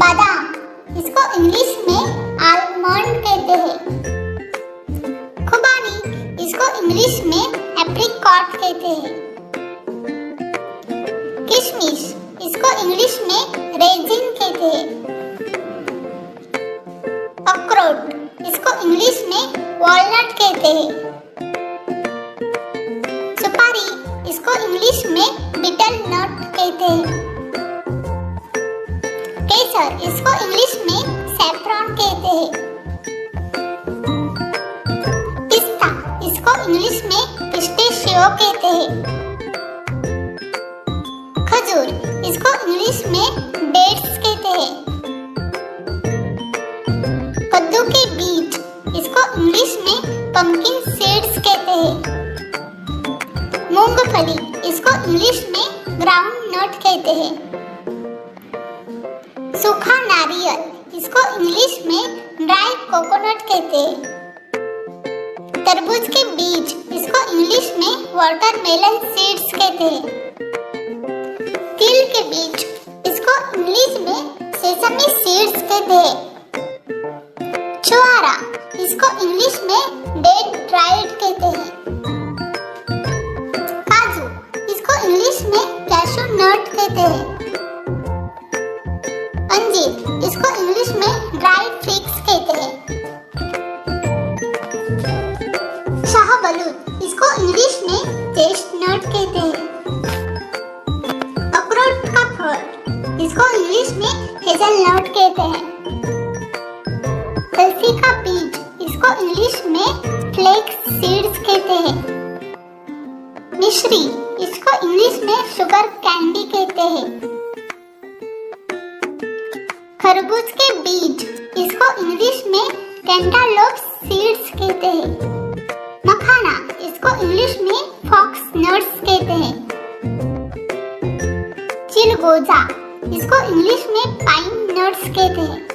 बादाम, इसको इंग्लिश में आलमंड कहते हैं। खुबानी, इसको इंग्लिश में एप्रिकॉट कहते हैं। किशमिश, इसको इंग्लिश में रेजिन कहते हैं। अखरोट, इसको इंग्लिश में वॉलनट कहते हैं। सुपारी, इसको इंग्लिश में बीटल नट कहते हैं। केसर, इसको इंग्लिश में सैफरॉन कहते हैं। पिस्ता, इसको इंग्लिश में पिस्ताशियो कहते हैं। खजूर, इसको इंग्लिश में डेट्स कहते हैं। कद्दू के बीज, इसको इंग्लिश में पंपकिन सीड्स कहते हैं। मूंगफली, इसको इंग्लिश में ग्राउंड नट कहते हैं। सूखा नारियल, इसको इंग्लिश में ड्राई कोकोनट कहते हैं। तरबूज के बीज, इसको इंग्लिश में वाटरमेलन सीड्स कहते हैं। तिल के बीज, इसको इंग्लिश में सेसमी सीड्स कहते हैं। छुआरा, इसको इंग्लिश में डेट ड्राइड कहते हैं। काजू, इसको इंग्लिश में कैशू नट कहते हैं। अंजीर, इसको इंग्लिश में ड्राइड फिग्स कहते हैं। शाहबलूत, इसको इंग्लिश में चेस्टनट कहते हैं। अखरोट का फल, इसको इंग्लिश में हेज़लनट कहते हैं। तुलसी का बीज, इसको इंग्लिश में फ्लेक्स सीड्स कहते हैं। मिश्री, इसको इंग्लिश में शुगर कैंडी कहते हैं। खरबूज के बीज, इसको इंग्लिश में कैंटालूप सीड्स कहते हैं। मखाना, इसको इंग्लिश में फॉक्स नट्स कहते हैं। चिलगोजा, इसको इंग्लिश में पाइन नट्स कहते हैं।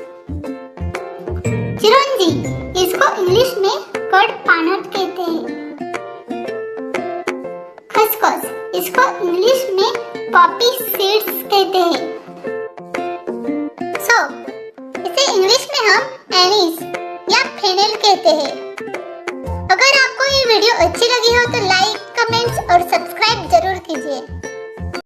चिरौंजी, इसको इंग्लिश में कडपानट कहते हैं। खसखस, इसको इंग्लिश में पॉपी सीड्स कहते हैं। इसे इंग्लिश में हम एनीस या फेनेल कहते हैं। अगर आपको ये वीडियो अच्छी लगी हो तो लाइक, कमेंट्स और सब्सक्राइब जरूर कीजिए।